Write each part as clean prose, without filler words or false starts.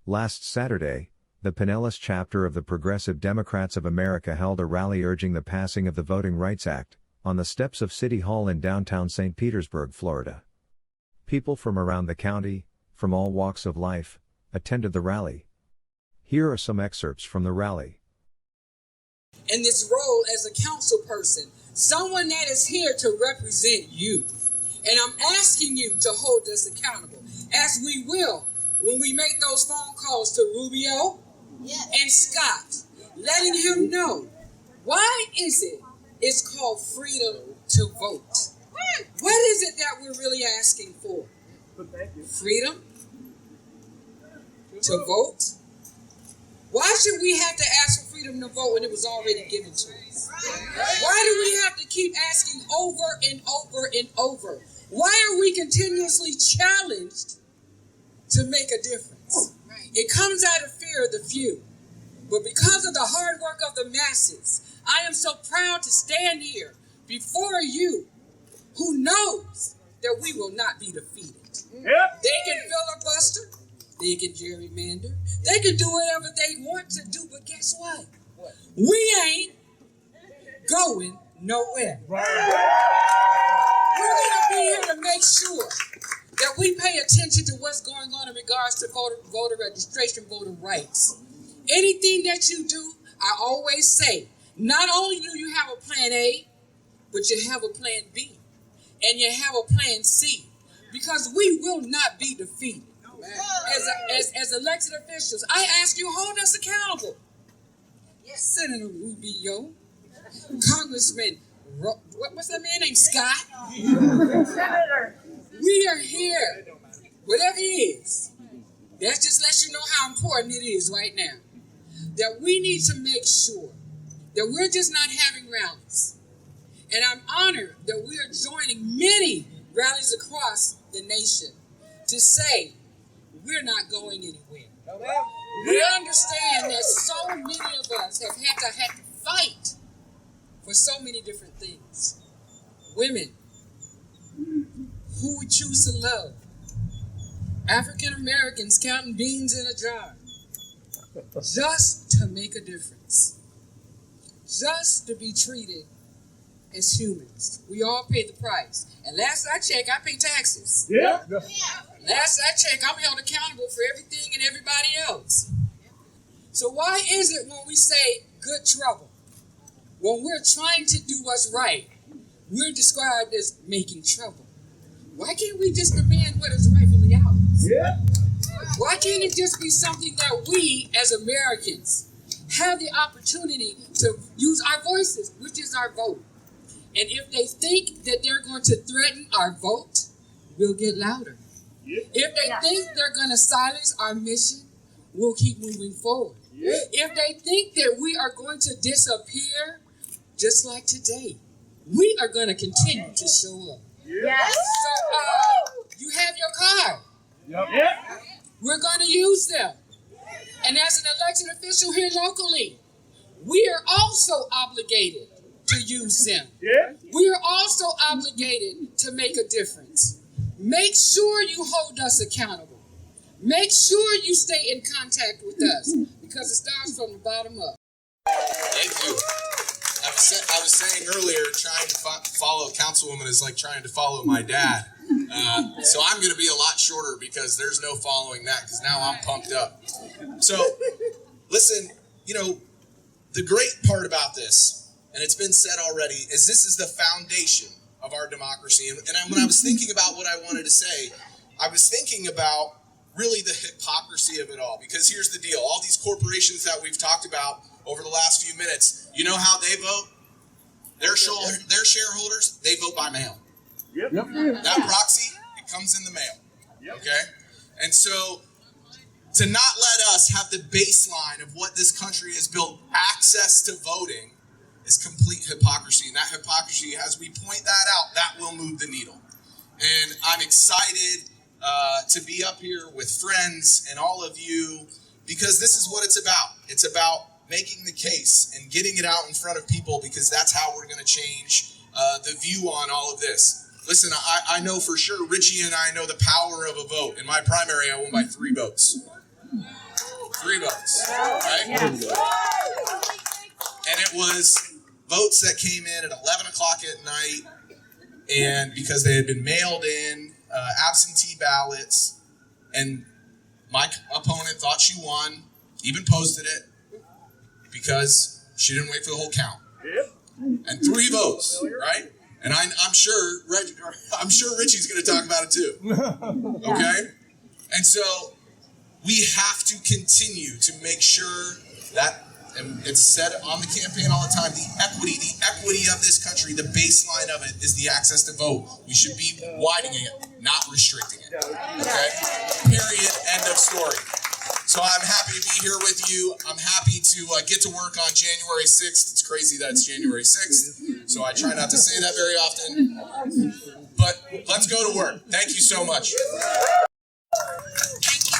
Last Saturday, the Pinellas chapter of the Progressive Democrats of America held a rally urging the passing of the Voting Rights Act, on the steps of City Hall in downtown St. Petersburg, Florida. People from around the county, from all walks of life, attended the rally. Here are some excerpts from the rally. In this role as a council person, someone that is here to represent you. And I'm asking you to hold us accountable, as we will when we make those phone calls to Rubio and Scott, letting him know, why is it's called freedom to vote? What is it that we're really asking for? Freedom to vote? Why should we have to ask for freedom to vote when it was already given to us? Why do we have to keep asking over and over and over? Why are we continuously challenged to make a difference? It comes out of fear of the few. But because of the hard work of the masses, I am so proud to stand here before you who knows that we will not be defeated. They can filibuster. They can gerrymander. They can do whatever they want to do, but guess what? We ain't going nowhere. We're going to be here to make sure that we pay attention to what's going on in regards to voter registration, voter rights. Anything that you do, I always say, not only do you have a plan A, but you have a plan B, and you have a plan C, because we will not be defeated. As elected officials, I ask you, hold us accountable. Senator Rubio, Congressman, what's that man named Scott? We are here, whatever it is. That just lets you know how important it is right now. That we need to make sure that we're just not having rallies. And I'm honored that we are joining many rallies across the nation to say we're not going anywhere. We understand that so many of us have had to fight for so many different things. Women who we choose to love. African Americans counting beans in a jar. Just to make a difference. Just to be treated as humans. We all pay the price. And last I checked, I pay taxes. Last I checked, I'm held accountable for everything and everybody else. So why is it when we say good trouble, when we're trying to do what's right, we're described as making trouble? Why can't we just demand what is rightfully ours? Why can't it just be something that we as Americans have the opportunity to use our voices, which is our vote? And if they think that they're going to threaten our vote, we'll get louder. If they think they're going to silence our mission, we'll keep moving forward. If they think that we are going to disappear, just like today, we are going to continue to show up. So you have your card. We're going to use them. And as an elected official here locally, we are also obligated to use them. We are also obligated to make a difference. Make sure you hold us accountable. Make sure you stay in contact with us, because it starts from the bottom up. Thank you. I was saying earlier, trying to follow Councilwoman is like trying to follow my dad. So I'm going to be a lot shorter because there's no following that, because now I'm pumped up. So listen, the great part about this, and it's been said already, is this is the foundation of our democracy. And when I was thinking about what I wanted to say, I was thinking about really the hypocrisy of it all. Because here's the deal. All these corporations that we've talked about over the last few minutes, you know how they vote? Their shareholders, they vote by mail. That proxy, it comes in the mail. Okay? And so to not let us have the baseline of what this country has built, access to voting, is complete hypocrisy. And that hypocrisy, as we point that out, that will move the needle. And I'm excited to be up here with friends and all of you, because this is what it's about. It's about making the case and getting it out in front of people, because that's how we're going to change the view on all of this. Listen, I know for sure, Richie and I know the power of a vote. In my primary, I won by 3 votes. 3 votes, right? Yeah. And it was votes that came in at 11 o'clock at night, and because they had been mailed in, absentee ballots, and my opponent thought she won, even posted it, because she didn't wait for the whole count. And 3 votes, right? And I'm sure Richie's going to talk about it too. Okay? And so we have to continue to make sure that, and it's said on the campaign all the time, the equity of this country, the baseline of it is the access to vote. We should be widening it, not restricting it. Okay? Period. End of story. So I'm happy to be here with you. I'm happy to get to work on January 6th. It's crazy that it's January 6th, so I try not to say that very often. But let's go to work. Thank you so much.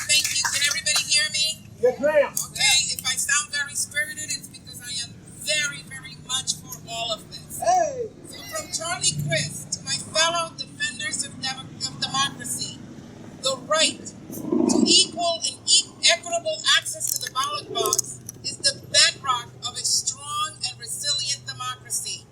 Thank you. Can everybody hear me? Yes, ma'am. Okay, if I sound very spirited, it's because I am very, very much for all of this. Hey. So from Charlie Crist to my fellow defenders of democracy, the right to equal and equitable access to the ballot box is the bedrock of a strong and resilient democracy.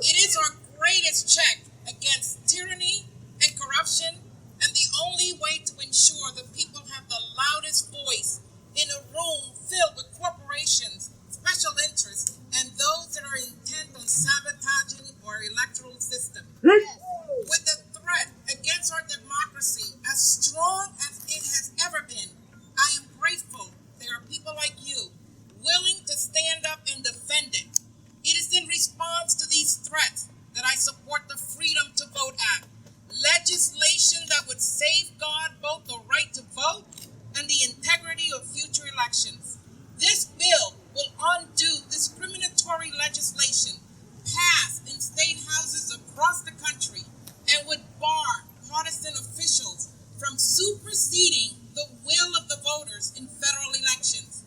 It is our greatest check against tyranny and corruption, and the only way to ensure the people have the loudest voice in a room filled with corporations, special interests, and those that are intent on sabotaging our electoral system. With the threat against our democracy as strong as it has ever been, I am grateful there are people like you willing to stand up and defend it. It is in response to these threats that I support the Freedom to Vote Act, legislation that would safeguard both the right to vote and the integrity of future elections. This bill will undo discriminatory legislation passed in state houses across the country and would bar partisan officials from superseding the will of the voters in federal elections.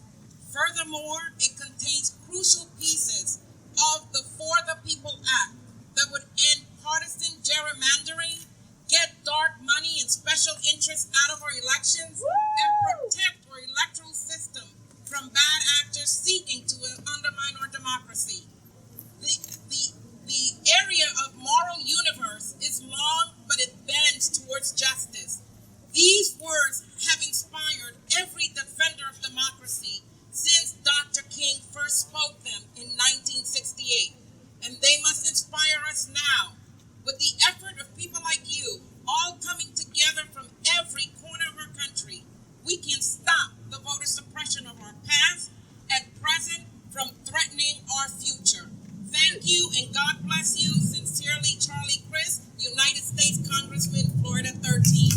Furthermore, it contains crucial pieces of the For the People Act that would end partisan gerrymandering, get dark money and special interests out of our elections, and protect our electoral system from bad actors seeking to undermine our democracy. The area of moral universe is long, but it bends towards justice. These words have inspired every defender of democracy since Dr. King first spoke them in 1968, and they must inspire us now. With the effort of people like you, all coming together from every corner of our country, we can stop the voter suppression of our past and present from threatening our future. Thank you, and God bless you. Sincerely, Charlie Crist, United States Congressman, Florida 13.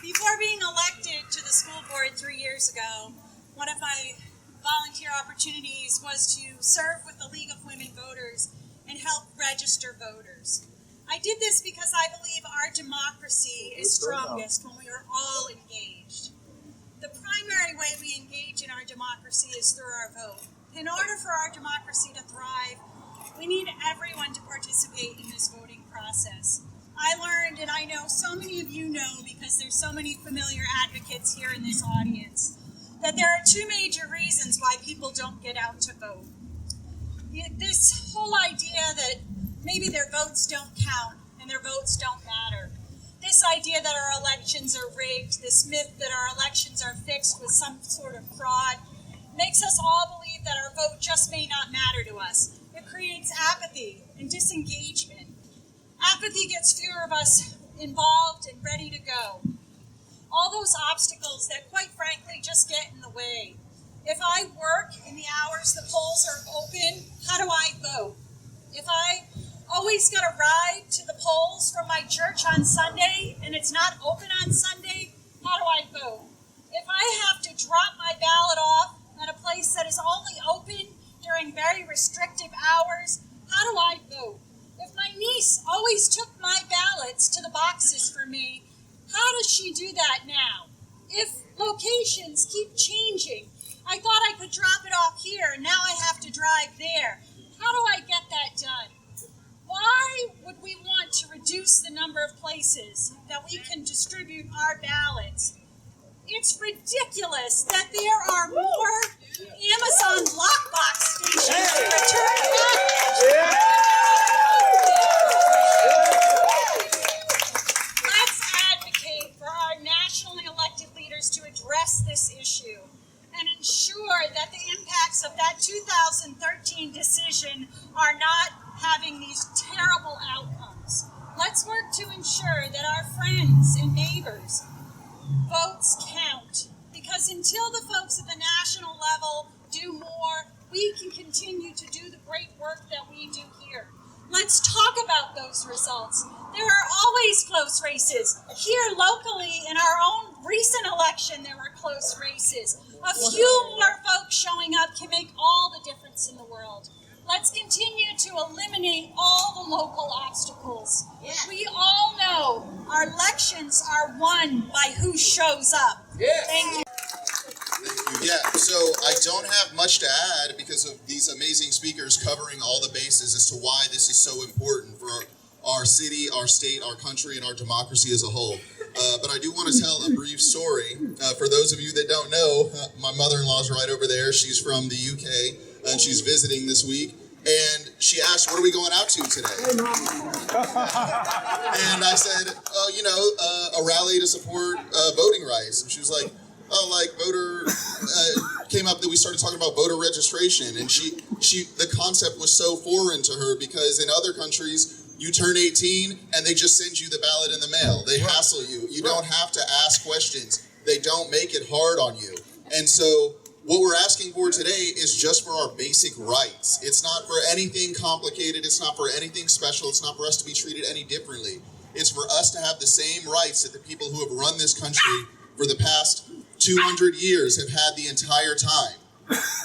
Before being elected to the school board 3 years ago, one of my volunteer opportunities was to serve with the League of Women Voters and help register voters. I did this because I believe our democracy is strongest when we are all engaged. The primary way we engage in our democracy is through our vote. In order for our democracy to thrive, we need everyone to participate in this voting process. I learned, and I know so many of you know because there's so many familiar advocates here in this audience, that there are 2 major reasons why people don't get out to vote. This whole idea that maybe their votes don't count and their votes don't matter. This idea that our elections are rigged, this myth that our elections are fixed with some sort of fraud, makes us all believe that our vote just may not matter to us. It creates apathy and disengagement. Apathy gets fewer of us involved and ready to go. All those obstacles that, quite frankly, just get in the way. If I work in the hours the polls are open, how do I vote? If I always got to ride to the polls from my church on Sunday and it's not open on Sunday, how do I vote? If I have to drop my ballot off at a place that is only open during very restrictive hours, how do I vote? If my niece always took my ballots to the boxes for me, how does she do that now? If locations keep changing, I thought I could drop it off here, and now I have to drive there. How do I get that done? Why would we want to reduce the number of places that we can distribute our ballots? It's ridiculous that there are more Amazon lockbox stations to return package. Let's advocate for our nationally elected leaders to address this issue and ensure that the impacts of that 2013 decision are not having these terrible outcomes. Let's work to ensure that our friends and neighbors' votes count, because until the folks at the national level do more, we can continue to do the great work that we do here. Let's talk about those results. There are always close races. Here locally, in our own recent election, there were close races. A few more folks showing up can make all the difference in the world. Let's continue to eliminate all the local obstacles. Yes. We all know our elections are won by who shows up. Yes. Thank you. Yeah, so I don't have much to add because of these amazing speakers covering all the bases as to why this is so important for our city, our state, our country, and our democracy as a whole. But I do want to tell a brief story. For those of you that don't know, my mother-in-law's right over there. She's from the UK, and she's visiting this week. And she asked, what are we going out to today? And I said, a rally to support voting rights. And she was like, voter, came up that we started talking about voter registration. And the concept was so foreign to her because in other countries, you turn 18 and they just send you the ballot in the mail. They hassle you. You don't have to ask questions. They don't make it hard on you. And so what we're asking for today is just for our basic rights. It's not for anything complicated. It's not for anything special. It's not for us to be treated any differently. It's for us to have the same rights that the people who have run this country for the past 200 years have had the entire time.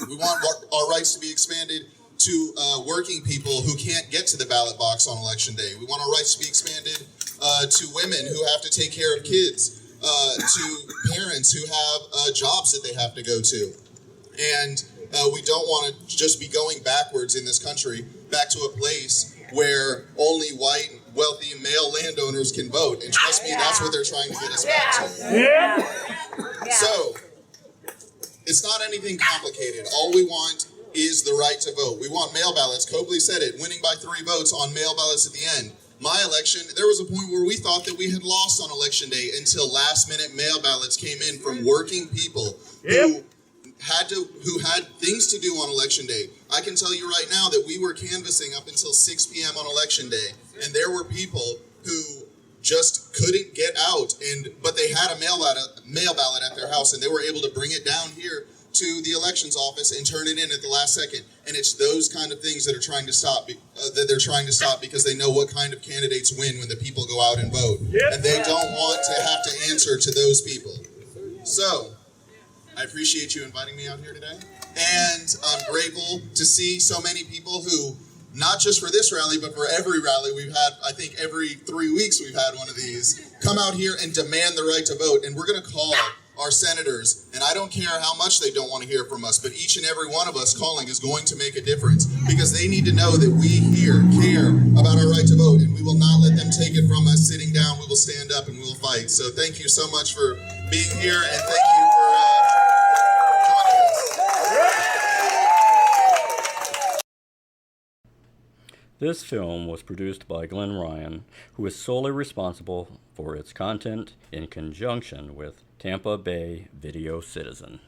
We want our rights to be expanded to working people who can't get to the ballot box on election day. We want our rights to be expanded to women who have to take care of kids, to parents who have jobs that they have to go to. And we don't want to just be going backwards in this country, back to a place where only white, wealthy, male landowners can vote. And trust me, that's what they're trying to get us back to. Yeah. So, it's not anything complicated. All we want is the right to vote. We want mail ballots. Copley said it, winning by 3 votes on mail ballots at the end. My election, there was a point where we thought that we had lost on election day until last-minute mail ballots came in from working people who had things to do on election day. I can tell you right now that we were canvassing up until 6 p.m. on election day, and there were people who just couldn't get out, but they had a mail ballot at their house, and they were able to bring it down here to the elections office and turn it in at the last second. And it's those kind of things that are trying to stop, because they know what kind of candidates win when the people go out and vote. And they don't want to have to answer to those people. So, I appreciate you inviting me out here today. And I'm grateful to see so many people who, not just for this rally, but for every rally we've had, I think every 3 weeks we've had one of these, come out here and demand the right to vote. And we're going to call our senators, and I don't care how much they don't want to hear from us, but each and every one of us calling is going to make a difference, because they need to know that we here care about our right to vote, and we will not let them take it from us sitting down. We will stand up and we will fight. So thank you so much for being here, and thank you for joining us. This film was produced by Glenn Ryan, who is solely responsible for its content in conjunction with Tampa Bay Video Citizen.